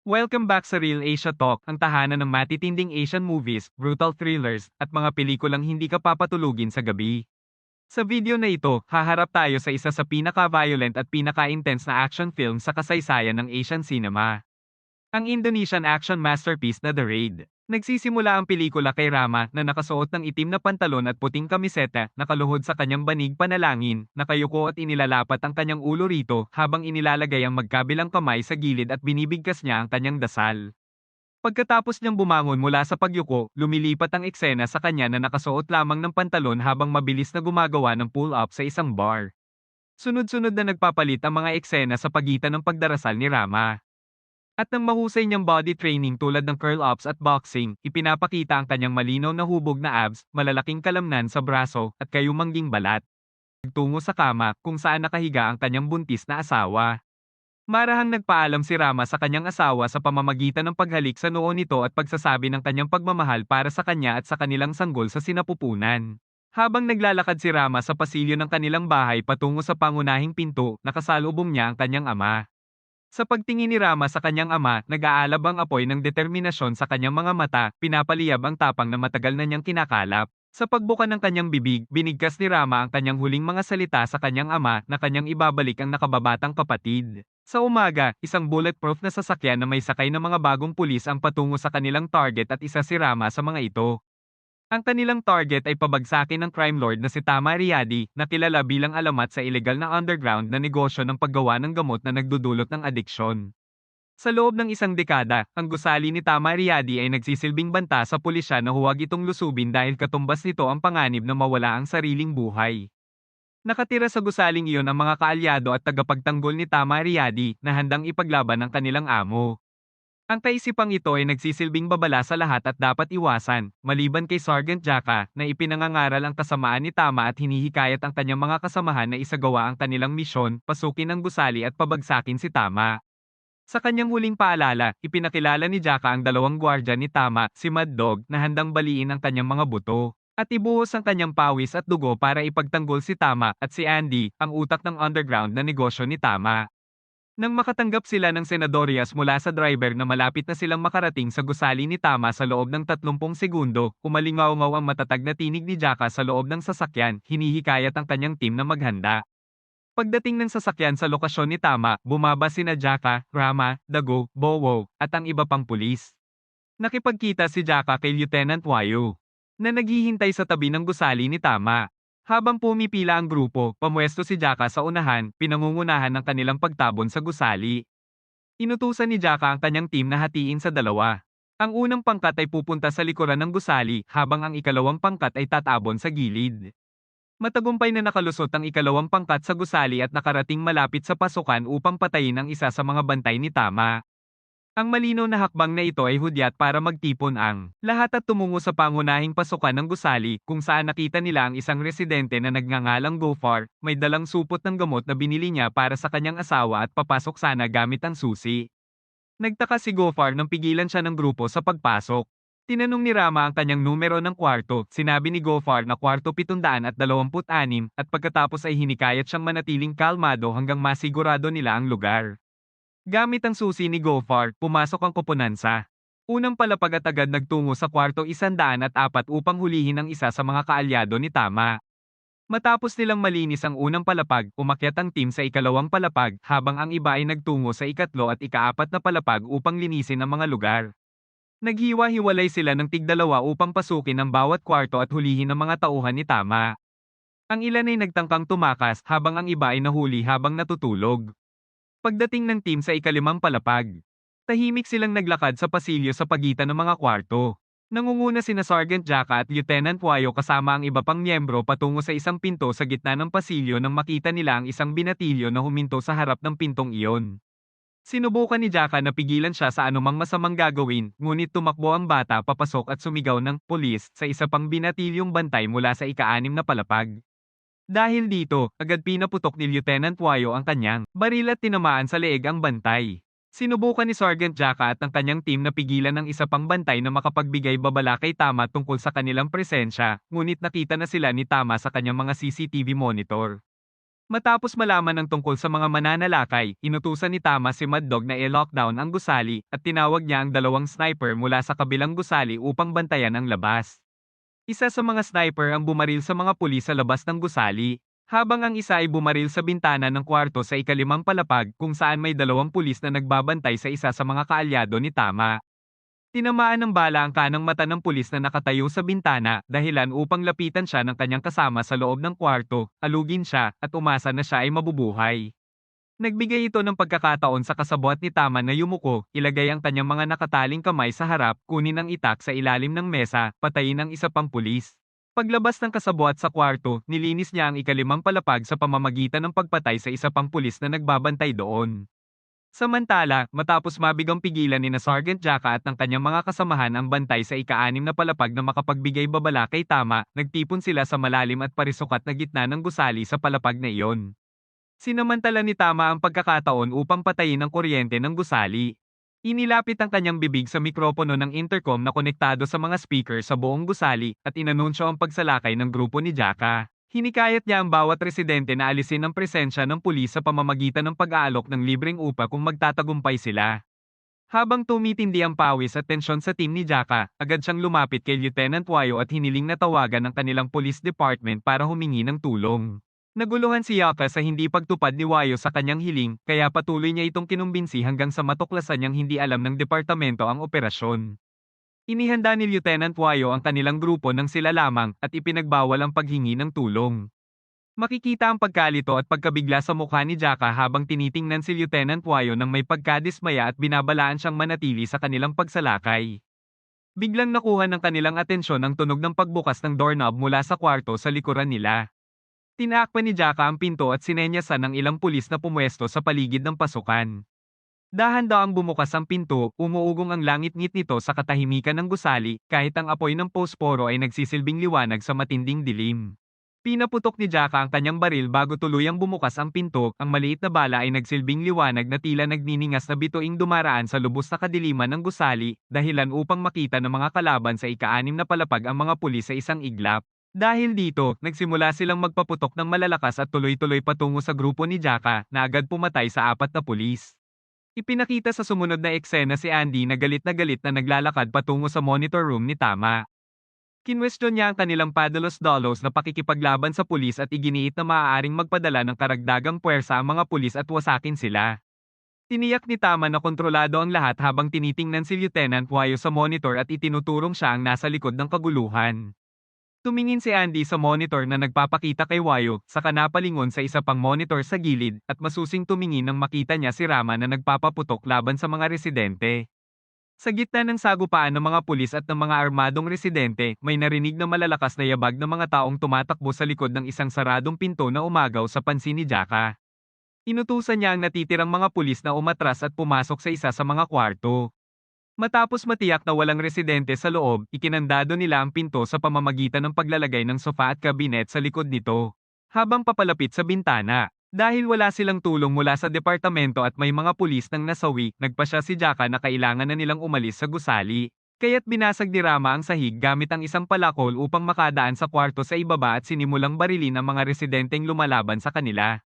Welcome back sa Real Asia Talk, ang tahanan ng matitinding Asian movies, brutal thrillers, at mga pelikulang hindi ka papatulugin sa gabi. Sa video na ito, haharap tayo sa isa sa pinaka-violent at pinaka-intense na action film sa kasaysayan ng Asian cinema. Ang Indonesian action masterpiece na The Raid. Nagsisimula ang pelikula kay Rama na nakasuot ng itim na pantalon at puting kamiseta, nakaluhod sa kanyang banig panalangin, nakayuko at inilalapat ang kanyang ulo rito habang inilalagay ang magkabilang kamay sa gilid at binibigkas niya ang kanyang dasal. Pagkatapos niyang bumangon mula sa pagyuko, lumilipat ang eksena sa kanya na nakasuot lamang ng pantalon habang mabilis na gumagawa ng pull-up sa isang bar. Sunod-sunod na nagpapalit ang mga eksena sa pagitan ng pagdarasal ni Rama. At ng mahusay niyang body training tulad ng curl-ups at boxing, ipinapakita ang kanyang malinaw na hubog na abs, malalaking kalamnan sa braso, at kayumangging balat. Tungo sa kama, kung saan nakahiga ang kanyang buntis na asawa. Marahang nagpaalam si Rama sa kanyang asawa sa pamamagitan ng paghalik sa noo nito at pagsasabi ng kanyang pagmamahal para sa kanya at sa kanilang sanggol sa sinapupunan. Habang naglalakad si Rama sa pasilyo ng kanilang bahay patungo sa pangunahing pinto, nakasalubong niya ang kanyang ama. Sa pagtingin ni Rama sa kanyang ama, nag-aalab ang apoy ng determinasyon sa kanyang mga mata, pinapaliyab ang tapang na matagal na niyang kinakalap. Sa pagbuka ng kanyang bibig, binigkas ni Rama ang kanyang huling mga salita sa kanyang ama na kanyang ibabalik ang nakababatang kapatid. Sa umaga, isang bulletproof na sasakyan na may sakay ng mga bagong pulis ang patungo sa kanilang target at isa si Rama sa mga ito. Ang kanilang target ay pabagsakin ng crime lord na si Tama Riyadi, na kilala bilang alamat sa ilegal na underground na negosyo ng paggawa ng gamot na nagdudulot ng adiksyon. Sa loob ng isang dekada, ang gusali ni Tama Riyadi ay nagsisilbing banta sa pulisya na huwag itong lusubin dahil katumbas nito ang panganib na mawala ang sariling buhay. Nakatira sa gusaling iyon ang mga kaalyado at tagapagtanggol ni Tama Riyadi na handang ipaglaban ang kanilang amo. Ang kaisipang ito ay nagsisilbing babala sa lahat at dapat iwasan, maliban kay Sergeant Jaka, na ipinangangaral ang kasamaan ni Tama at hinihikayat ang kanyang mga kasamahan na isagawa ang kanilang misyon, pasukin ang gusali at pabagsakin si Tama. Sa kanyang huling paalala, ipinakilala ni Jaka ang dalawang gwardya ni Tama, si Mad Dog, na handang baliin ang kanyang mga buto, at ibuhos ang kanyang pawis at dugo para ipagtanggol si Tama, at si Andy, ang utak ng underground na negosyo ni Tama. Nang makatanggap sila ng senadoryas mula sa driver na malapit na silang makarating sa gusali ni Tama sa loob ng 30 segundo, umalingaw-ngaw ang matatag na tinig ni Jaka sa loob ng sasakyan, hinihikayat ang kanyang team na maghanda. Pagdating ng sasakyan sa lokasyon ni Tama, bumaba sina Jaka, Rama, Dago, Bowo, at ang iba pang pulis. Nakipagkita si Jaka kay Lieutenant Wayo, na naghihintay sa tabi ng gusali ni Tama. Habang pumipila ang grupo, pamwesto si Jaka sa unahan, pinangungunahan ng kanilang pagtabon sa gusali. Inutusan ni Jaka ang kanyang team na hatiin sa dalawa. Ang unang pangkat ay pupunta sa likuran ng gusali, habang ang ikalawang pangkat ay tatabon sa gilid. Matagumpay na nakalusot ang ikalawang pangkat sa gusali at nakarating malapit sa pasukan upang patayin ang isa sa mga bantay ni Tama. Ang malinaw na hakbang na ito ay hudyat para magtipon ang lahat at tumungo sa pangunahing pasukan ng gusali, kung saan nakita nila ang isang residente na nagngangalang Gofar, may dalang supot ng gamot na binili niya para sa kanyang asawa at papasok sana gamit ang susi. Nagtaka si Gofar nang pigilan siya ng grupo sa pagpasok. Tinanong ni Rama ang kanyang numero ng kwarto, sinabi ni Gofar na kwarto 726, at pagkatapos ay hinikayat siyang manatiling kalmado hanggang masigurado nila ang lugar. Gamit ang susi ni Gofar, pumasok ang koponansa. Unang palapag at agad nagtungo sa kwarto 104 upang hulihin ang isa sa mga kaalyado ni Tama. Matapos nilang malinis ang unang palapag, umakyat ang team sa ikalawang palapag, habang ang iba ay nagtungo sa ikatlo at ikaapat na palapag upang linisin ang mga lugar. Naghiwa-hiwalay sila ng tigdalawa upang pasukin ang bawat kwarto at hulihin ang mga tauhan ni Tama. Ang ilan ay nagtangkang tumakas habang ang iba ay nahuli habang natutulog. Pagdating ng team sa ikalimang palapag, tahimik silang naglakad sa pasilyo sa pagitan ng mga kwarto. Nangunguna sina Sergeant Jaka at Lieutenant Wayo kasama ang iba pang miyembro patungo sa isang pinto sa gitna ng pasilyo nang makita nila ang isang binatilyo na huminto sa harap ng pintong iyon. Sinubukan ni Jaka na pigilan siya sa anumang masamang gagawin, ngunit tumakbo ang bata papasok at sumigaw ng "Pulis" sa isa pang binatilyong bantay mula sa ika-6 na palapag. Dahil dito, agad pinaputok ni Lieutenant Wayo ang kanyang baril at tinamaan sa leeg ang bantay. Sinubukan ni Sergeant Jaka at ang kanyang team na pigilan ng isa pang bantay na makapagbigay babala kay Tama tungkol sa kanilang presensya, ngunit nakita na sila ni Tama sa kanyang mga CCTV monitor. Matapos malaman ng tungkol sa mga mananalakay, inutusan ni Tama si Mad Dog na i-lockdown ang gusali at tinawag niya ang dalawang sniper mula sa kabilang gusali upang bantayan ang labas. Isa sa mga sniper ang bumaril sa mga pulis sa labas ng gusali, habang ang isa ay bumaril sa bintana ng kwarto sa ikalimang palapag kung saan may dalawang pulis na nagbabantay sa isa sa mga kaalyado ni Tama. Tinamaan ng bala ang kanang mata ng pulis na nakatayo sa bintana, dahilan upang lapitan siya ng kanyang kasama sa loob ng kwarto, alugin siya, at umasa na siya ay mabubuhay. Nagbigay ito ng pagkakataon sa kasabwat ni Tama na yumuko, ilagay ang kanyang mga nakataling kamay sa harap, kunin ang itak sa ilalim ng mesa, patayin ang isa pang pulis. Paglabas ng kasabwat sa kwarto, nilinis niya ang ikalimang palapag sa pamamagitan ng pagpatay sa isa pang pulis na nagbabantay doon. Samantala, matapos mabigang pigilan ni na Sergeant Jaka at ng kanyang mga kasamahan ang bantay sa ika-6 na palapag na makapagbigay babala kay Tama, nagtipon sila sa malalim at parisukat na gitna ng gusali sa palapag na iyon. Sinamantala ni Tama ang pagkakataon upang patayin ang kuryente ng gusali. Inilapit ang kanyang bibig sa mikropono ng intercom na konektado sa mga speaker sa buong gusali at inanunsyo ang pagsalakay ng grupo ni Jaka. Hinikayat niya ang bawat residente na alisin ang presensya ng pulis sa pamamagitan ng pag-aalok ng libreng upa kung magtatagumpay sila. Habang tumitindi ang pawis at tensyon sa team ni Jaka, agad siyang lumapit kay Lieutenant Wayo at hiniling na tawagan ng kanilang police department para humingi ng tulong. Naguluhan si Jaka sa hindi pagtupad ni Wayo sa kanyang hiling, kaya patuloy niya itong kinumbinsi hanggang sa matuklasan niyang hindi alam ng departamento ang operasyon. Inihanda ni Lieutenant Wayo ang kanilang grupo nang sila lamang at ipinagbawal ang paghingi ng tulong. Makikita ang pagkalito at pagkabigla sa mukha ni Jaka habang tinitingnan si Lieutenant Wayo nang may pagkadismaya at binabalaan siyang manatili sa kanilang pagsalakay. Biglang nakuha ng kanilang atensyon ang tunog ng pagbukas ng doorknob mula sa kwarto sa likuran nila. Tinaakpan ni Jaka ang pinto at sinenyasan ng ilang pulis na pumwesto sa paligid ng pasukan. Dahan-daang bumukas ang pinto, umuugong ang langit-ngit nito sa katahimikan ng gusali, kahit ang apoy ng posporo ay nagsisilbing liwanag sa matinding dilim. Pinaputok ni Jaka ang kanyang baril bago tuluyang bumukas ang pinto, ang maliit na bala ay nagsilbing liwanag na tila nagniningas na bituing dumaraan sa lubos na kadiliman ng gusali, dahilan upang makita ng mga kalaban sa ika-6 na palapag ang mga pulis sa isang iglap. Dahil dito, nagsimula silang magpaputok ng malalakas at tuloy-tuloy patungo sa grupo ni Jaka, na agad pumatay sa 4 na pulis. Ipinakita sa sumunod na eksena si Andy na galit na naglalakad patungo sa monitor room ni Tama. Kinwestiyon niya ang kanilang padalos-dalos na pakikipaglaban sa pulis at iginiit na maaaring magpadala ng karagdagang puwersa ang mga pulis at wasakin sila. Tiniyak ni Tama na kontrolado ang lahat habang tinitingnan si Lieutenant Wayo sa monitor at itinuturong siya ang nasa likod ng kaguluhan. Tumingin si Andy sa monitor na nagpapakita kay Wayo, saka napalingon sa isa pang monitor sa gilid, at masusing tumingin nang makita niya si Rama na nagpapaputok laban sa mga residente. Sa gitna ng sagupaan ng mga pulis at ng mga armadong residente, may narinig na malalakas na yabag ng mga taong tumatakbo sa likod ng isang saradong pinto na umagaw sa pansin ni Jaka. Inutusan niya ang natitirang mga pulis na umatras at pumasok sa isa sa mga kwarto. Matapos matiyak na walang residente sa loob, ikinandado nila ang pinto sa pamamagitan ng paglalagay ng sofa at kabinet sa likod nito. Habang papalapit sa bintana, dahil wala silang tulong mula sa departamento at may mga pulis nang nasawi, nagpasya si Jaka na kailangan na nilang umalis sa gusali. Kaya't binasag ni Rama ang sahig gamit ang isang palakol upang makadaan sa kwarto sa ibaba at sinimulang barilin ang mga residenteng lumalaban sa kanila.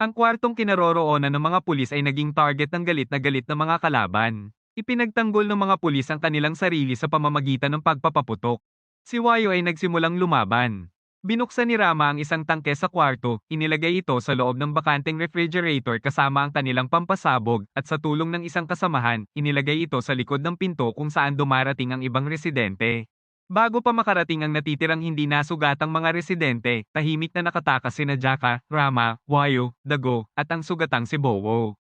Ang kwartong kinaroroonan ng mga pulis ay naging target ng galit na mga kalaban. Ipinagtanggol ng mga pulis ang kanilang sarili sa pamamagitan ng pagpapaputok. Si Wayo ay nagsimulang lumaban. Binuksan ni Rama ang isang tangke sa kwarto, inilagay ito sa loob ng bakanteng refrigerator kasama ang kanilang pampasabog, at sa tulong ng isang kasamahan, inilagay ito sa likod ng pinto kung saan dumarating ang ibang residente. Bago pa makarating ang natitirang hindi nasugatang mga residente, tahimik na nakatakas sina Jaka, Rama, Wayo, Dago, at ang sugatang si Bowo.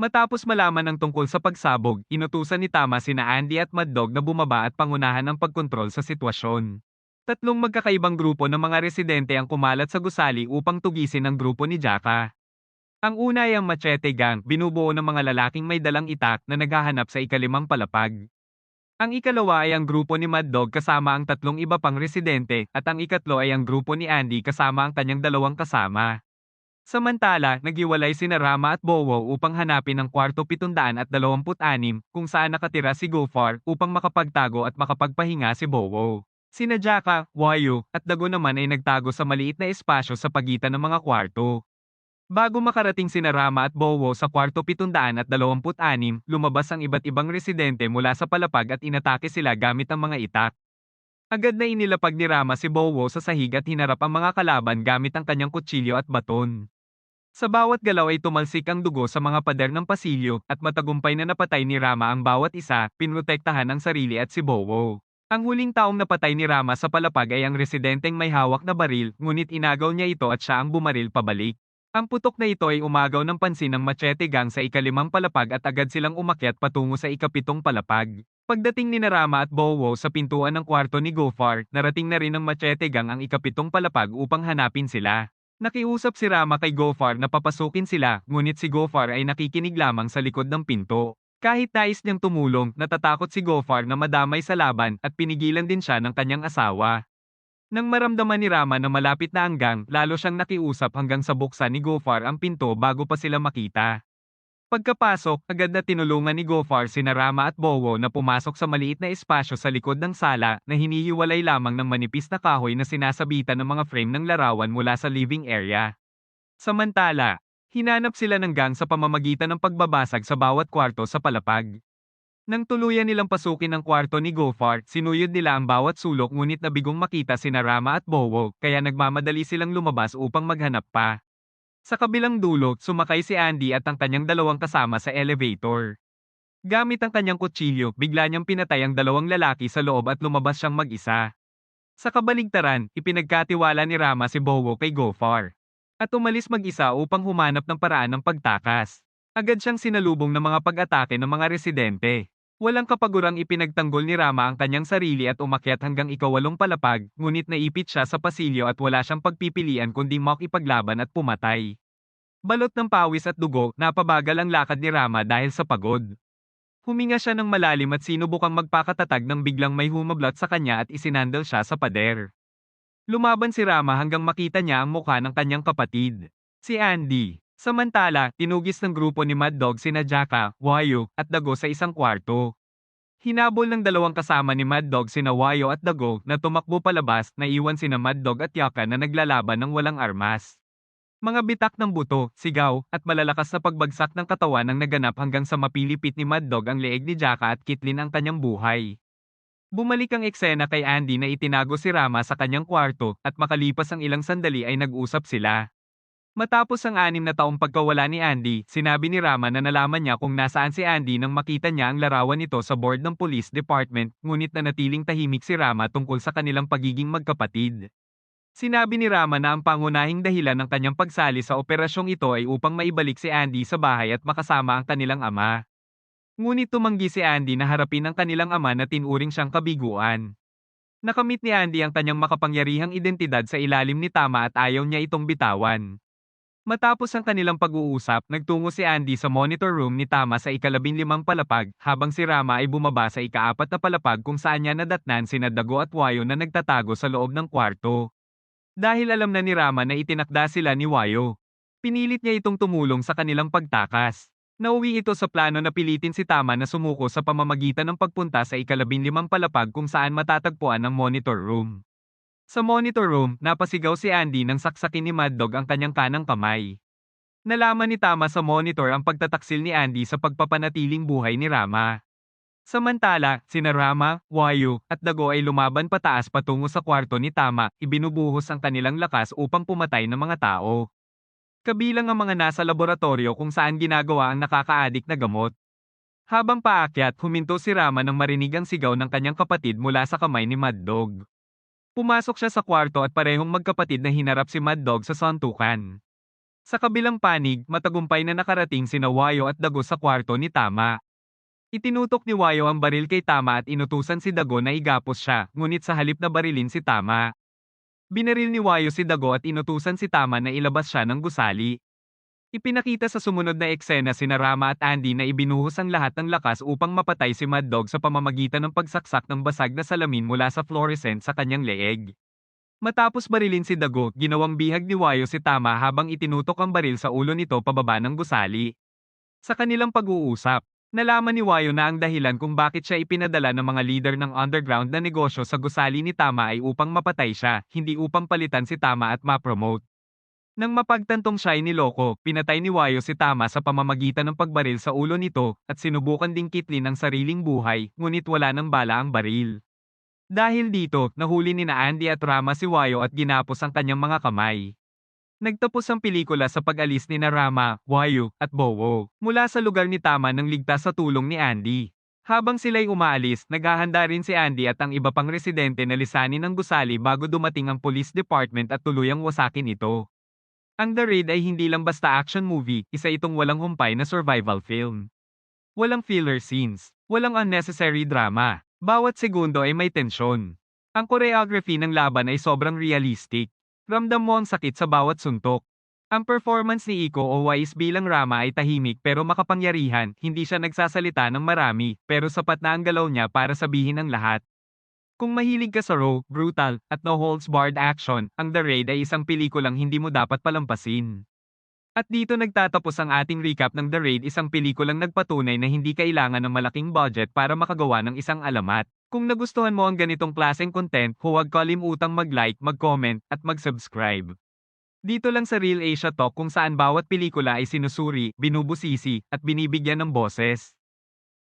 Matapos malaman ng tungkol sa pagsabog, inutusan ni Tama sina Andy at Mad Dog na bumaba at pangunahan ang pagkontrol sa sitwasyon. 3 magkakaibang grupo ng mga residente ang kumalat sa gusali upang tugisin ang grupo ni Jaka. Ang una ay ang Machete Gang, binubuo ng mga lalaking may dalang itak na naghahanap sa ika-5 palapag. Ang ikalawa ay ang grupo ni Mad Dog kasama ang 3 iba pang residente, at ang ikatlo ay ang grupo ni Andy kasama ang kanyang 2 kasama. Samantala, naghiwalay sina Rama at Bowo upang hanapin ang kwarto 726 kung saan nakatira si Gofar upang makapagtago at makapagpahinga si Bowo. Sina Jaka, Wayo, at Dago naman ay nagtago sa maliit na espasyo sa pagitan ng mga kwarto. Bago makarating sina Rama at Bowo sa kwarto 726, lumabas ang iba't ibang residente mula sa palapag at inatake sila gamit ang mga itak. Agad na inilapag ni Rama si Bowo sa sahig at hinarap ang mga kalaban gamit ang kanyang kutsilyo at baton. Sa bawat galaw ay tumalsik ang dugo sa mga pader ng pasilyo at matagumpay na napatay ni Rama ang bawat isa, pinrotektahan ang sarili at si Bowo. Ang huling taong napatay ni Rama sa palapag ay ang residenteng may hawak na baril, ngunit inagaw niya ito at siya ang bumaril pabalik. Ang putok na ito ay umagaw ng pansin ng Machete Gang sa ikalimang palapag at agad silang umakyat patungo sa ikapitong palapag. Pagdating ni Rama at Bowo sa pintuan ng kwarto ni Gofar, narating na rin ng Machete Gang ang ikapitong palapag upang hanapin sila. Nakiusap si Rama kay Gofar na papasukin sila, ngunit si Gofar ay nakikinig lamang sa likod ng pinto. Kahit nais niyang tumulong, natatakot si Gofar na madamay sa laban at pinigilan din siya ng kanyang asawa. Nang maramdaman ni Rama na malapit na ang gang, lalo siyang nakiusap hanggang sa buksan ni Gofar ang pinto bago pa sila makita. Pagkapasok, agad na tinulungan ni Gofar sina Rama at Bowo na pumasok sa maliit na espasyo sa likod ng sala na hinihiwalay lamang ng manipis na kahoy na sinasabitan ng mga frame ng larawan mula sa living area. Samantala, hinanap sila ng gang sa pamamagitan ng pagbabasag sa bawat kwarto sa palapag. Nang tuluyan nilang pasukin ang kwarto ni Gofar, sinuyod nila ang bawat sulok ngunit nabigong makita sina Rama at Bowo, kaya nagmamadali silang lumabas upang maghanap pa. Sa kabilang dulo, sumakay si Andy at ang kanyang dalawang kasama sa elevator. Gamit ang kanyang kutsilyo, bigla niyang pinatay ang dalawang lalaki sa loob at lumabas siyang mag-isa. Sa kabaligtaran, ipinagkatiwala ni Rama si Bowo kay Gofar. At umalis mag-isa upang humanap ng paraan ng pagtakas. Agad siyang sinalubong ng mga pag-atake ng mga residente. Walang kapagurang ipinagtanggol ni Rama ang kanyang sarili at umakyat hanggang ikawalong palapag, ngunit naipit siya sa pasilyo at wala siyang pagpipilian kundi makipaglaban at pumatay. Balot ng pawis at dugo, napabagal ang lakad ni Rama dahil sa pagod. Huminga siya ng malalim at sinubukang magpakatatag nang biglang may humablot sa kanya at isinandal siya sa pader. Lumaban si Rama hanggang makita niya ang mukha ng kanyang kapatid, si Andy. Samantala, tinugis ng grupo ni Mad Dog sina Jaka, Wayo, at Dago sa isang kwarto. Hinabol ng dalawang kasama ni Mad Dog sina Wayo at Dago na tumakbo palabas na iwan sina Mad Dog at Yaka na naglalaban ng walang armas. Mga bitak ng buto, sigaw, at malalakas na pagbagsak ng katawan ang naganap hanggang sa mapilipit ni Mad Dog ang leeg ni Jaka at kitlin ang kanyang buhay. Bumalik ang eksena kay Andy na itinago si Rama sa kanyang kwarto at makalipas ang ilang sandali ay nag-usap sila. Matapos ang 6 na taong pagkawala ni Andy, sinabi ni Rama na nalaman niya kung nasaan si Andy nang makita niya ang larawan nito sa board ng police department, ngunit nanatiling tahimik si Rama tungkol sa kanilang pagiging magkapatid. Sinabi ni Rama na ang pangunahing dahilan ng kanyang pagsali sa operasyong ito ay upang maibalik si Andy sa bahay at makasama ang kanilang ama. Ngunit tumanggi si Andy na harapin ang kanilang ama na tinuring siyang kabiguan. Nakamit ni Andy ang kanyang makapangyarihang identidad sa ilalim ni Tama at ayaw niya itong bitawan. Matapos ang kanilang pag-uusap, nagtungo si Andy sa monitor room ni Tama sa ika-15 palapag, habang si Rama ay bumaba sa ika-4 na palapag kung saan niya nadatnan sina Dago at Wayo na nagtatago sa loob ng kwarto. Dahil alam na ni Rama na itinakda sila ni Wayo, pinilit niya itong tumulong sa kanilang pagtakas. Nauwi ito sa plano na pilitin si Tama na sumuko sa pamamagitan ng pagpunta sa ika-15 palapag kung saan matatagpuan ang monitor room. Sa monitor room, napasigaw si Andy nang saksakin ni Mad Dog ang kanyang kanang kamay. Nalaman ni Tama sa monitor ang pagtataksil ni Andy sa pagpapanatiling buhay ni Rama. Samantala, sina Rama, Wayo, at Dago ay lumaban pataas patungo sa kwarto ni Tama, ibinubuhos ang kanilang lakas upang pumatay ng mga tao. Kabilang ang mga nasa laboratorio kung saan ginagawa ang nakakaadik na gamot. Habang paakyat, huminto si Rama nang marinig ang sigaw ng kanyang kapatid mula sa kamay ni Mad Dog. Pumasok siya sa kwarto at parehong magkapatid na hinarap si Mad Dog sa suntukan. Sa kabilang panig, matagumpay na nakarating sina Wayo at Dago sa kwarto ni Tama. Itinutok ni Wayo ang baril kay Tama at inutusan si Dago na igapos siya, ngunit sa halip na barilin si Tama. Binaril ni Wayo si Dago at inutusan si Tama na ilabas siya ng gusali. Ipinakita sa sumunod na eksena sina Rama at Andy na ibinuhos ang lahat ng lakas upang mapatay si Mad Dog sa pamamagitan ng pagsaksak ng basag na salamin mula sa fluorescent sa kanyang leeg. Matapos barilin si Dago, ginawang bihag ni Wayo si Tama habang itinutok ang baril sa ulo nito pababa ng gusali. Sa kanilang pag-uusap, nalaman ni Wayo na ang dahilan kung bakit siya ipinadala ng mga leader ng underground na negosyo sa gusali ni Tama ay upang mapatay siya, hindi upang palitan si Tama at ma-promote. Nang mapagtantong siya ay niloko, pinatay ni Wayo si Tama sa pamamagitan ng pagbaril sa ulo nito, at sinubukan ding kitlin ang sariling buhay, ngunit wala ng bala ang baril. Dahil dito, nahuli ni na Andy at Rama si Wayo at ginapos ang kanyang mga kamay. Nagtapos ang pelikula sa pag-alis ni na Rama, Wayo, at Bowo mula sa lugar ni Tama nang ligtas sa tulong ni Andy. Habang sila'y umaalis, naghahanda rin si Andy at ang iba pang residente na lisanin ng gusali bago dumating ang police department at tuluyang wasakin ito. Ang The Raid ay hindi lang basta action movie, isa itong walang humpay na survival film. Walang filler scenes, walang unnecessary drama. Bawat segundo ay may tensyon. Ang choreography ng laban ay sobrang realistic. Ramdam mo ang sakit sa bawat suntok. Ang performance ni Iko Uwais bilang Rama ay tahimik pero makapangyarihan, hindi siya nagsasalita ng marami, pero sapat na ang galaw niya para sabihin ang lahat. Kung mahilig ka sa raw, brutal, at no holds barred action, ang The Raid ay isang pelikulang hindi mo dapat palampasin. At dito nagtatapos ang ating recap ng The Raid, isang pelikulang nagpatunay na hindi kailangan ng malaking budget para makagawa ng isang alamat. Kung nagustuhan mo ang ganitong klaseng content, huwag kalimutang mag-like, mag-comment, at mag-subscribe. Dito lang sa Real Asia Talk kung saan bawat pelikula ay sinusuri, binubusisi, at binibigyan ng boses.